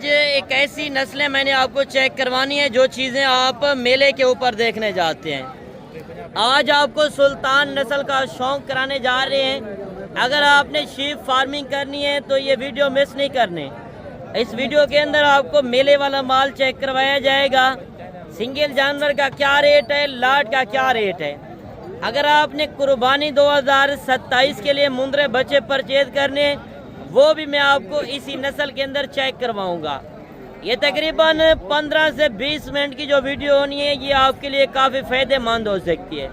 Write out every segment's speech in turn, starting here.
आज एक ऐसी नस्लें मैंने आपको चेक करवानी है जो चीज़ें आप मेले के ऊपर देखने जाते हैं। आज आपको सुल्तान नस्ल का शौक़ कराने जा रहे हैं। अगर आपने शीप फार्मिंग करनी है तो ये वीडियो मिस नहीं करने। इस वीडियो के अंदर आपको मेले वाला माल चेक करवाया जाएगा। सिंगल जानवर का क्या रेट है, लाट का क्या रेट है। अगर आपने कुर्बानी 2027 के लिए मुंदरे बच्चे परचेज करने, वो भी मैं आपको इसी नस्ल के अंदर चेक करवाऊंगा। ये तकरीबन 15 से 20 मिनट की जो वीडियो होनी है, ये आपके लिए काफ़ी फ़ायदेमंद हो सकती है।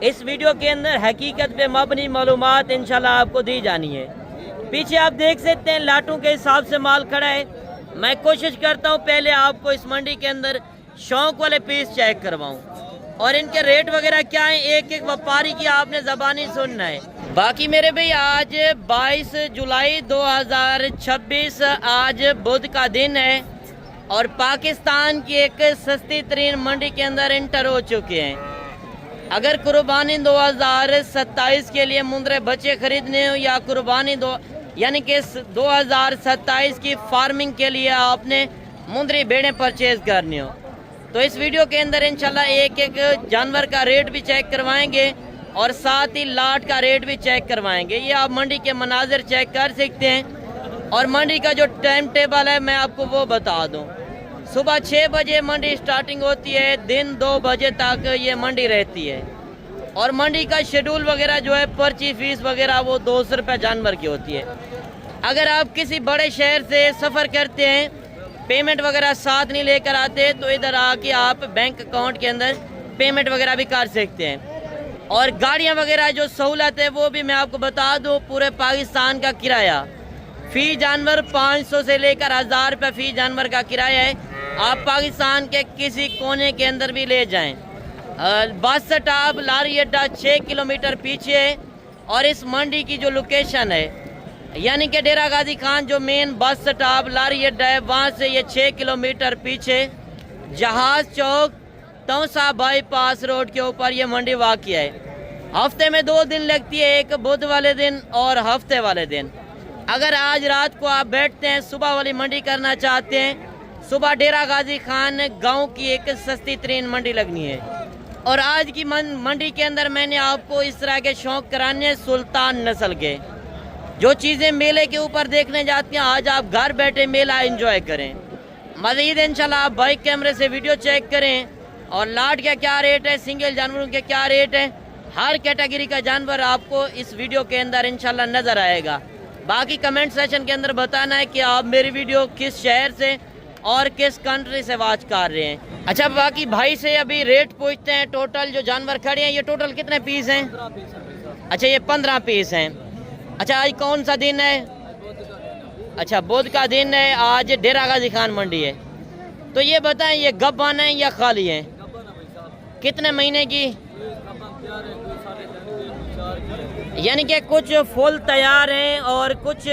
इस वीडियो के अंदर हकीकत पे मबनी मालूमात इंशाल्लाह आपको दी जानी है। पीछे आप देख सकते हैं लाटों के हिसाब से माल खड़ा है। मैं कोशिश करता हूँ पहले आपको इस मंडी के अंदर शौक वाले पीस चेक करवाऊँ और इनके रेट वगैरह क्या है, एक एक व्यापारी की आपने ज़बानी सुनना है। बाकी मेरे भाई आज 22 जुलाई 2026 आज बुध का दिन है और पाकिस्तान की एक सस्ती तरीन मंडी के अंदर इंटर हो चुके हैं। अगर कुर्बानी 2027 के लिए मुंदरे बच्चे खरीदने हो या कुर्बानी यानी कि 2027 की फार्मिंग के लिए आपने मुंदरी भेड़ें परचेज करनी हो, तो इस वीडियो के अंदर इंशाल्लाह एक एक जानवर का रेट भी चेक करवाएंगे और साथ ही लाट का रेट भी चेक करवाएंगे। ये आप मंडी के मनाजिर चेक कर सकते हैं और मंडी का जो टाइम टेबल है मैं आपको वो बता दूं। सुबह 6 बजे मंडी स्टार्टिंग होती है, दिन 2 बजे तक ये मंडी रहती है और मंडी का शेड्यूल वगैरह जो है, पर्ची फीस वगैरह वो 200 रुपये जानवर की होती है। अगर आप किसी बड़े शहर से सफ़र करते हैं, पेमेंट वगैरह साथ नहीं लेकर आते, तो इधर आके आप बैंक अकाउंट के अंदर पेमेंट वगैरह भी कर सकते हैं। और गाड़ियां वगैरह जो सहूलत है वो भी मैं आपको बता दूं। पूरे पाकिस्तान का किराया फ़ी जानवर 500 से लेकर 1000 रुपये फ़ी जानवर का किराया है। आप पाकिस्तान के किसी कोने के अंदर भी ले जाएं। बस स्टॉप लारी अड्डा 6 किलोमीटर पीछे है और इस मंडी की जो लोकेशन है यानी कि डेरा गाजी खान जो मेन बस स्टॉप लारी अड्डा है, वहाँ से ये 6 किलोमीटर पीछे जहाज चौक तौसा बाईपास रोड के ऊपर ये मंडी वाक़िया है। हफ्ते में 2 दिन लगती है, एक बुध वाले दिन और हफ्ते वाले दिन। अगर आज रात को आप बैठते हैं, सुबह वाली मंडी करना चाहते हैं, सुबह डेरा गाजी खान गांव की एक सस्ती तरीन मंडी लगनी है। और आज की मंडी के अंदर मैंने आपको इस तरह के शौक़ कराने सुल्तान नस्ल के, जो चीज़ें मेले के ऊपर देखने जाती हैं, आज आप घर बैठे मेला एंजॉय करें। मज़ीद इंशाल्लाह आप बाइक कैमरे से वीडियो चेक करें और लाट का क्या रेट है, सिंगल जानवरों के क्या रेट है, हर कैटेगरी का जानवर आपको इस वीडियो के अंदर इंशाल्लाह नज़र आएगा। बाकी कमेंट सेशन के अंदर बताना है कि आप मेरी वीडियो किस शहर से और किस कंट्री से वॉच कर रहे हैं। अच्छा, बाकी भाई से अभी रेट पूछते हैं। टोटल जो जानवर खड़े हैं, ये टोटल कितने पीस हैं? अच्छा, ये 15 पीस हैं। अच्छा, आज कौन सा दिन है? अच्छा, बुध का दिन है। आज डेरा गाजी खान मंडी है। तो ये बताएं, ये गब्बान है या खाली है? कितने महीने की? यानी कि कुछ फुल तैयार हैं और कुछ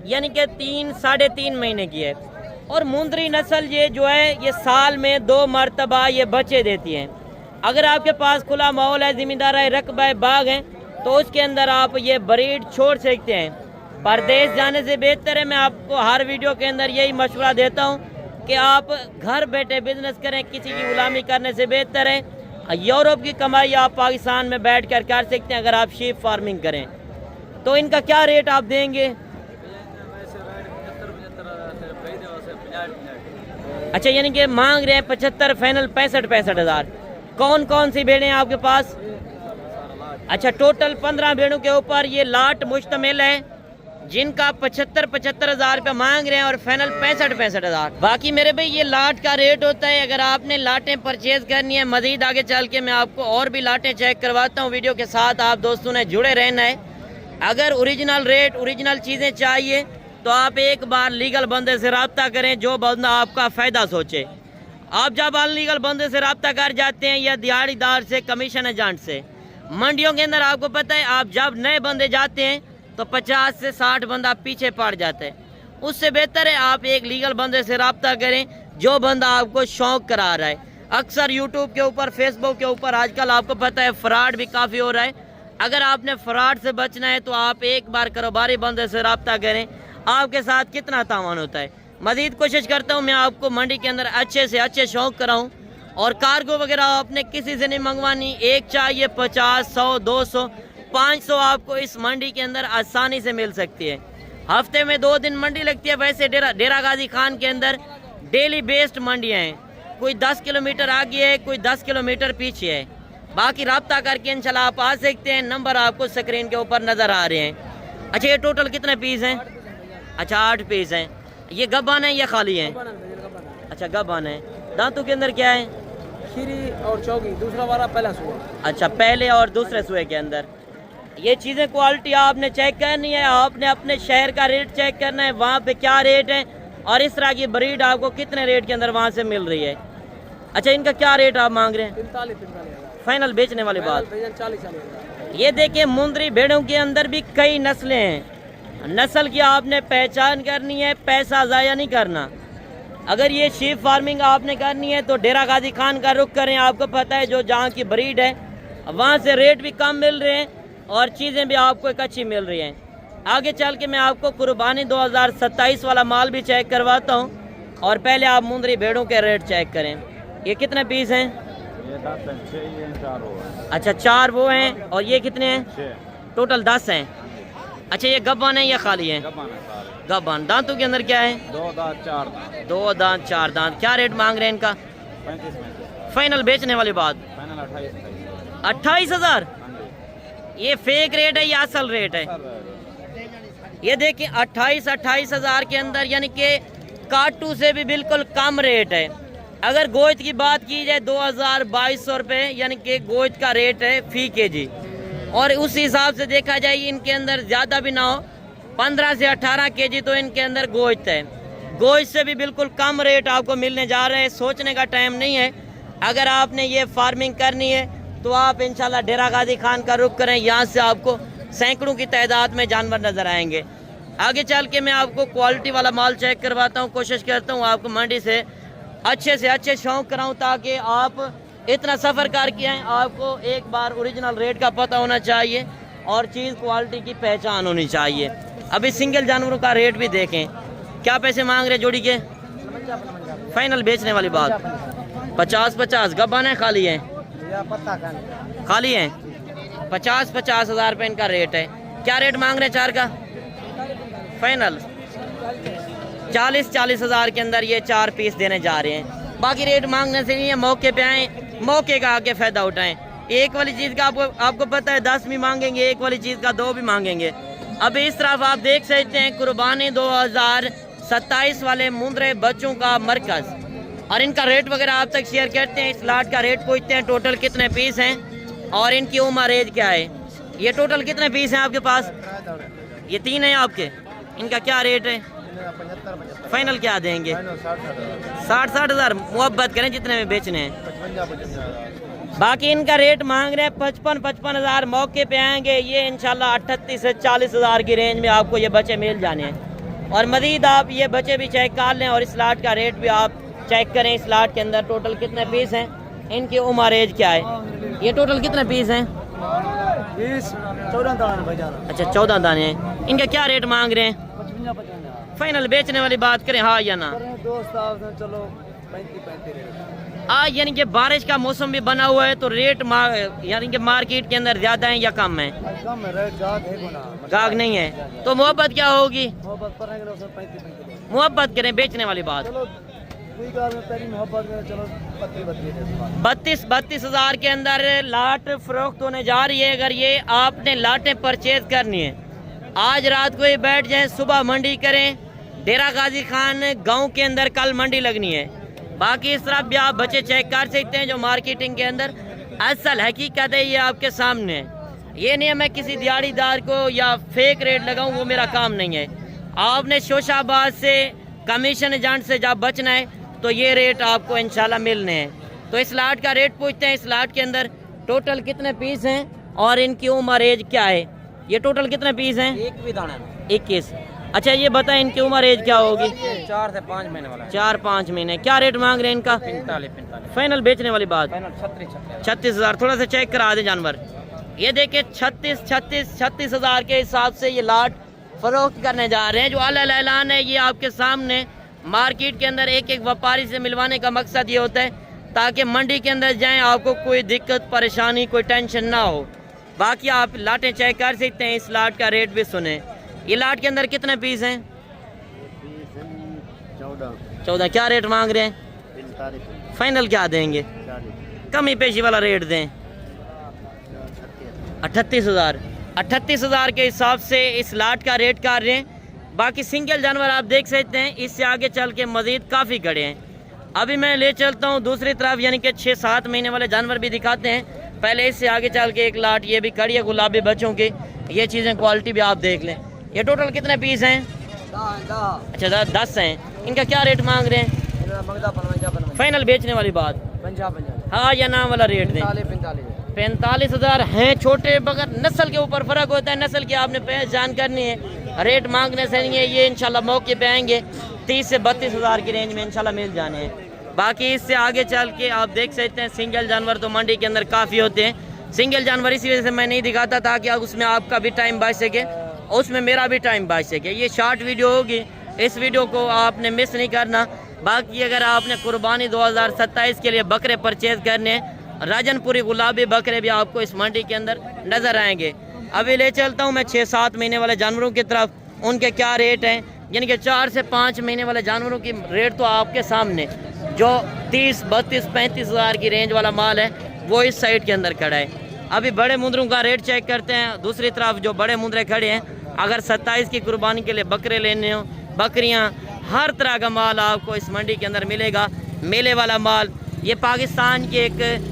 यानी कि 3 साढ़े 3 महीने की है। और मुंदरी नस्ल ये जो है, ये साल में 2 मरतबा ये बच्चे देती हैं। अगर आपके पास खुला माहौल है, ज़िम्मेदार है, रकबा है, बाग है, तो उसके अंदर आप ये ब्रीड छोड़ सकते हैं। परदेश जाने से बेहतर है, मैं आपको हर वीडियो के अंदर यही मशवरा देता हूँ कि आप घर बैठे बिजनेस करें, किसी की गुलामी करने से बेहतर है यूरोप की कमाई आप पाकिस्तान में बैठ कर सकते हैं अगर आप शीप फार्मिंग करें। तो इनका क्या रेट आप देंगे? अच्छा, यानी कि मांग रहे हैं 75, फाइनल 65 हज़ार। कौन कौन सी भेड़ें हैं आपके पास? अच्छा, टोटल 15 भेड़ों के ऊपर ये लाट मुश्तमिल है, जिनका 75 हज़ार रुपये मांग रहे हैं और फाइनल 65 हज़ार। बाकी मेरे भाई ये लाट का रेट होता है। अगर आपने लाटें परचेज करनी है, मजीद आगे चल के मैं आपको और भी लाटें चेक करवाता हूँ। वीडियो के साथ आप दोस्तों ने जुड़े रहना है। अगर ओरिजिनल रेट, ओरिजिनल चीज़ें चाहिए तो आप एक बार लीगल बंदे से रब्ता करें, जो बंदा आपका फ़ायदा सोचे। आप जब अनलीगल बंदे से रब्ता कर जाते हैं या दिहाड़ीदार से, कमीशन एजेंट से, मंडियों के अंदर आपको पता है, आप जब नए बंदे जाते हैं तो 50 से 60 बंदा पीछे पड़ जाते हैं। उससे बेहतर है आप एक लीगल बंदे से रब्ता करें, जो बंदा आपको शौक़ करा रहा है। अक्सर यूट्यूब के ऊपर, फेसबुक के ऊपर आजकल आपको पता है फ्रॉड भी काफ़ी हो रहा है। अगर आपने फ्रॉड से बचना है तो आप एक बार कारोबारी बंदे से रब्ता करें। आपके साथ कितना तावान होता है, मज़ीद कोशिश करता हूँ मैं आपको मंडी के अंदर अच्छे से अच्छे शौक कराऊँ। और कार्गो वगैरह आपने किसी से नहीं मंगवानी, एक चाहिए 50, 100, 200, 500 आपको इस मंडी के अंदर आसानी से मिल सकती है। हफ्ते में 2 दिन मंडी लगती है। वैसे डेरा गाजी खान के अंदर डेली बेस्ड मंडियाँ हैं, कोई 10 किलोमीटर आगे है, कोई 10 किलोमीटर पीछे है। बाकी रब्ता करके इंशाल्लाह आप आ सकते हैं। नंबर आपको स्क्रीन के ऊपर नज़र आ रहे हैं। अच्छा, ये टोटल कितने पीस हैं? अच्छा, 8 पीस हैं। ये गब्बान है या खाली हैं? अच्छा, गब्बान है। दांतों के अंदर क्या है? खीरी और चौकी, दूसरा वाला पहला सुआ। अच्छा, पहले और दूसरे सुए के अंदर। ये चीज़ें क्वालिटी आपने चेक करनी है, आपने अपने शहर का रेट चेक करना है, वहाँ पे क्या रेट है और इस तरह की ब्रीड आपको कितने रेट के अंदर वहाँ से मिल रही है। अच्छा, इनका क्या रेट आप मांग रहे हैं? 45 फाइनल बेचने वाली बात। 40। ये देखिए, मुंदरी भेड़ों के अंदर भी कई नस्लें हैं। नस्ल की आपने पहचान करनी है, पैसा ज़ाया नहीं करना। अगर ये शीप फार्मिंग आपने करनी है तो डेरा गाजी खान का रुख करें। आपको पता है जो जहाँ की ब्रीड है वहाँ से रेट भी कम मिल रहे हैं और चीज़ें भी आपको एक अच्छी मिल रही हैं। आगे चल के मैं आपको कुर्बानी 2027 वाला माल भी चेक करवाता हूँ और पहले आप मुंदरी भेड़ों के रेट चेक करें। ये कितने पीस हैं? ये 10 हैं, 6 ये हैं, 4 वो हैं। अच्छा, 4 वो हैं और ये कितने हैं? 6 टोटल 10 हैं। अच्छा, ये गब्बान है या खाली हैं? गब्बान है सारे। गब्बान। दांतों के अंदर क्या है? 2 दांत 4 दांत। 2 दांत 4 दांत। क्या रेट मांग रहे हैं इनका? 35 में फाइनल बेचने वाली बात। फाइनल 28 28,000। हाँ जी। ये फेक रेट है या असल रेट है? ये देखिए, 28,000 के अंदर, यानी कि काटू से भी बिल्कुल कम रेट है। अगर गोश्त की बात की जाए 2,200 रुपये, यानी कि गोश्त का रेट है फी केजी। और उस हिसाब से देखा जाए इनके अंदर ज़्यादा भी ना हो, 15 से 18 केजी तो इनके अंदर गोश्त है। गोश्त से भी बिल्कुल कम रेट आपको मिलने जा रहे हैं। सोचने का टाइम नहीं है। अगर आपने ये फार्मिंग करनी है तो आप इंशाल्लाह डेरा गाजी खान का रुख करें। यहाँ से आपको सैकड़ों की तादाद में जानवर नज़र आएंगे। आगे चल के मैं आपको क्वालिटी वाला माल चेक करवाता हूँ। कोशिश करता हूँ आपको मंडी से अच्छे शौक कराऊँ ताकि आप इतना सफ़र करके आएँ। आपको एक बार ओरिजिनल रेट का पता होना चाहिए और चीज़ क्वालिटी की पहचान होनी चाहिए। अभी सिंगल जानवरों का रेट भी देखें। क्या पैसे मांग रहे जोड़ी के? फाइनल बेचने वाली बात। 50-50 गब्बान है, खाली हैं? खाली हैं। 50-50 हज़ार रुपये इनका रेट है। क्या रेट मांग रहे हैं 4 का? फाइनल 40 हज़ार के अंदर ये 4 पीस देने जा रहे हैं। बाकी रेट मांगने से नहीं है, मौके पे आएँ, मौके का आके फ़ायदा उठाएं। एक वाली चीज़ का आपको पता है 10 भी मांगेंगे, एक वाली चीज़ का 2 भी मांगेंगे। अब इस तरफ आप देख सकते हैं कुर्बानी 2027 वाले मुंदरे बच्चों का मरकज़, और इनका रेट वगैरह आप तक शेयर करते हैं। इस लाट का रेट पूछते हैं, टोटल कितने पीस हैं और इनकी उम्र एज क्या है। ये टोटल कितने पीस हैं आपके पास? ये 3 हैं आपके। इनका क्या रेट है? फाइनल क्या देंगे? 60 हज़ार। मुहब्बत करें जितने में बेचने हैं। बाकी इनका रेट मांग रहे हैं 55 हज़ार। मौके पे आएंगे ये इंशाल्लाह 38 से 40 हज़ार की रेंज में आपको ये बच्चे मिल जाने हैं। और मज़ीद आप ये बच्चे भी चेक कर लें और इस लाट का रेट भी आप चेक करें। इस लाट के अंदर टोटल कितने पीस हैं, इनकी उम्र एज क्या है। ये टोटल कितने पीस हैं? 14 दाने। अच्छा, 14 दाने हैं। इनका क्या रेट मांग रहे हैं? फाइनल बेचने वाली बात करें, हाँ या ना? चलो 35 आज यानी कि बारिश का मौसम भी बना हुआ है तो रेट यानी कि मार्केट के अंदर ज़्यादा है या कम है? कम है रेट, गाहक नहीं है तो मोहब्बत क्या होगी? मोहब्बत करें बेचने वाली बात। 32 हज़ार के अंदर लाट फरोख्त होने जा रही है। अगर ये आपने लाटें परचेज करनी है, आज रात को ये बैठ जाए, सुबह मंडी करें। डेरा गाजी खान गांव के अंदर कल मंडी लगनी है। बाकी इस तरफ भी आप बच्चे चेक कर सकते हैं जो मार्केटिंग के अंदर असल हकीकत है, ये आपके सामने है। ये नहीं है मैं किसी दिहाड़ीदार को या फेक रेट लगाऊं, वो मेरा काम नहीं है। आपने शोशाबाद से कमीशन एजेंट से जब बचना है तो ये रेट आपको इंशाल्लाह मिलने हैं। तो इस लाट का रेट पूछते हैं। इस लाट के अंदर टोटल कितने पीस हैं और इनकी उम्र एज क्या है? ये टोटल कितने पीस हैं? एक भी दाना 21। अच्छा, ये बताएं इनकी उम्र एज क्या होगी? 4 से 5 महीने वाला है। 4-5 महीने। क्या रेट मांग रहे हैं इनका? 45। फाइनल बेचने वाली बात। 36 हज़ार। थोड़ा सा चेक करा दें जानवर। ये देखिए 36 हज़ार के हिसाब से ये लाट फरोख्त करने जा रहे हैं। जो अल ऐलान है ये आपके सामने मार्केट के अंदर एक एक व्यापारी से मिलवाने का मकसद ये होता है ताकि मंडी के अंदर जाएं आपको कोई दिक्कत परेशानी कोई टेंशन ना हो। बाकी आप लाटें चेक कर सकते हैं, इस लाट का रेट भी सुने। ये लाट के अंदर कितने पीस हैं? 14। क्या रेट मांग रहे हैं? फाइनल क्या देंगे? कमी पेशी वाला रेट दें। 38,000। 38,000 के हिसाब से इस लाट का रेट कर रहे हैं। बाकी सिंगल जानवर आप देख सकते हैं, इससे आगे चल के मजीद काफ़ी खड़े हैं। अभी मैं ले चलता हूँ दूसरी तरफ, यानी कि 6-7 महीने वाले जानवर भी दिखाते हैं। पहले इससे आगे चल के एक लाट ये भी खड़ी है गुलाबी बच्चों की। ये चीज़ें क्वालिटी भी आप देख लें। ये टोटल कितने पीस हैं? 10। अच्छा 10 हैं। इनका क्या रेट मांग रहे हैं? फाइनल बेचने वाली बात। 50। हाँ या नाम वाला रेट दें। 45,000 हैं। छोटे बगर नस्ल के ऊपर फ़र्क होता है, नस्ल की आपने पहचान करनी है। रेट मांगने से नहीं है, ये इंशाल्लाह मौके पे आएंगे 30 से 32,000 की रेंज में इंशाल्लाह मिल जाने हैं। बाकी इससे आगे चल के आप देख सकते हैं सिंगल जानवर तो मंडी के अंदर काफ़ी होते हैं। सिंगल जानवर इसी वजह से मैं नहीं दिखाता ताकि उसमें आपका भी टाइम बच सके, उसमें मेरा भी टाइम बच सके। ये शॉर्ट वीडियो होगी, इस वीडियो को आपने मिस नहीं करना। बाकी अगर आपने कुर्बानी 2027 के लिए बकरे परचेज करने हैं, राजनपुरी गुलाबी बकरे भी आपको इस मंडी के अंदर नज़र आएंगे। अभी ले चलता हूँ मैं 6-7 महीने वाले जानवरों की तरफ, उनके क्या रेट हैं। यानी कि 4 से 5 महीने वाले जानवरों की रेट तो आपके सामने, जो 30, 32, 35,000 की रेंज वाला माल है वो इस साइड के अंदर खड़ा है। अभी बड़े मुंदरों का रेट चेक करते हैं। दूसरी तरफ जो बड़े मुंदरे खड़े हैं, अगर 27 की कुर्बानी के लिए बकरे लेने हो, बकरियाँ, हर तरह का माल आपको इस मंडी के अंदर मिलेगा। मेले वाला माल, ये पाकिस्तान की एक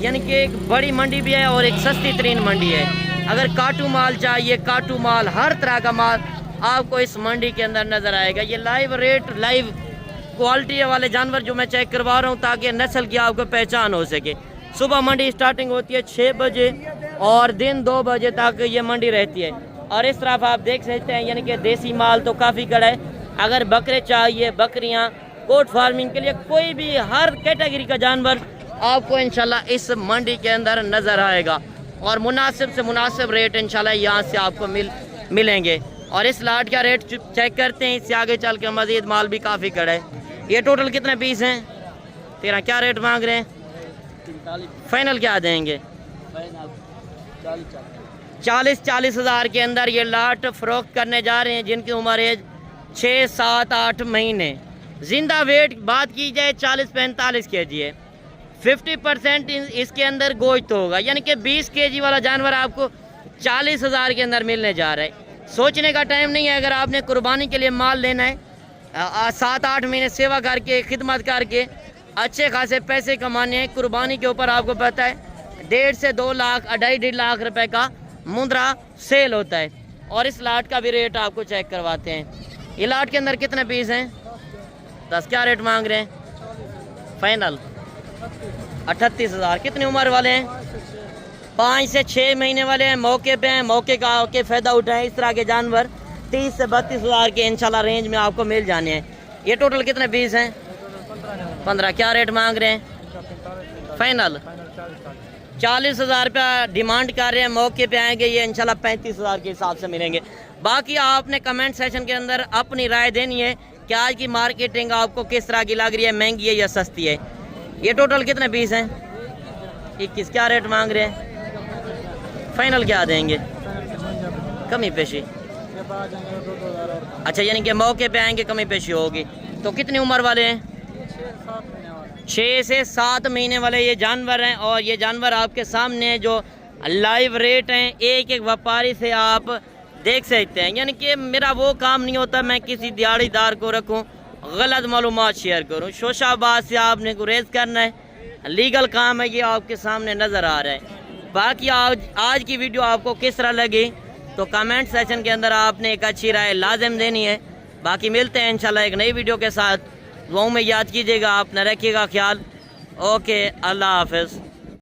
यानी कि एक बड़ी मंडी भी है और एक सस्ती तरीन मंडी है। अगर काटू माल चाहिए, काटू माल, हर तरह का माल आपको इस मंडी के अंदर नज़र आएगा। ये लाइव रेट, लाइव क्वालिटी वाले जानवर जो मैं चेक करवा रहा हूँ ताकि नस्ल की आपको पहचान हो सके। सुबह मंडी स्टार्टिंग होती है 6 बजे और दिन 2 बजे तक ये मंडी रहती है। और इस तरफ आप देख सकते हैं यानी कि देसी माल तो काफ़ी खड़ा है। अगर बकरे चाहिए, बकरियाँ, कोट फार्मिंग के लिए कोई भी हर कैटेगरी का जानवर आपको इंशाल्लाह इस मंडी के अंदर नज़र आएगा और मुनासिब से मुनासिब रेट इंशाल्लाह यहाँ से आपको मिलेंगे। और इस लाट का रेट चेक करते हैं, इससे आगे चल के मज़ीद माल भी काफ़ी खड़ा है। ये टोटल कितने पीस हैं? 13। क्या रेट मांग रहे हैं? फाइनल क्या देंगे? 40,000 के अंदर ये लाट फ़रोख्त करने जा रहे हैं जिनकी उम्र है 6, 7, 8 महीने। जिंदा वेट बात की जाए 40-45 kg है। 50% इसके अंदर गोश्त होगा, यानी कि 20 kg वाला जानवर आपको 40,000 के अंदर मिलने जा रहा है। सोचने का टाइम नहीं है। अगर आपने कुर्बानी के लिए माल लेना है, 7-8 महीने सेवा करके, खिदमत करके अच्छे खासे पैसे कमाने हैं, कुर्बानी के ऊपर आपको पता है 1.5 से 2 लाख, 2.5 लाख रुपए का मुंद्रा सेल होता है। और इस लाट का भी रेट आपको चेक करवाते हैं। ये लाट के अंदर कितने पीस हैं? 10। क्या रेट मांग रहे हैं? फाइनल 38,000। कितनी उम्र वाले हैं? 5 से 6 महीने वाले हैं। मौके पे हैं, मौके का आके फ़ायदा उठाएं। इस तरह के जानवर 30 से 32,000 के इंशाल्लाह रेंज में आपको मिल जाने हैं। ये टोटल कितने पीस हैं? 15। क्या रेट मांग रहे हैं? फाइनल 40,000 रुपया डिमांड कर रहे हैं। मौके पे आएंगे ये इंशाल्लाह 35,000 के हिसाब से मिलेंगे। बाकी आपने कमेंट सेशन के अंदर अपनी राय देनी है कि आज की मार्केटिंग आपको किस तरह की लग रही है, महंगी है या सस्ती है। ये टोटल कितने पीस हैं? 21। क्या रेट मांग रहे हैं? फाइनल क्या देंगे? कमी पेशी। अच्छा, यानी कि मौके पे आएंगे कमी पेशी होगी। तो कितनी उम्र वाले हैं? 6 से 7 महीने वाले ये जानवर हैं। और ये जानवर आपके सामने जो लाइव रेट हैं एक एक व्यापारी से आप देख सकते हैं। यानी कि मेरा वो काम नहीं होता मैं किसी दिहाड़ीदार को रखूं, गलत मालूमात शेयर करूं। शोशाबाद से आपने गुरेज करना है, लीगल काम है, ये आपके सामने नज़र आ रहा है। बाकी आज की वीडियो आपको किस तरह लगी तो कमेंट सेशन के अंदर आपने एक अच्छी राय लाजिम देनी है। बाकी मिलते हैं इंशाल्लाह एक नई वीडियो के साथ। दुआओं में याद कीजिएगा, अपना रखिएगा ख्याल। ओके, अल्लाह हाफ़िज़।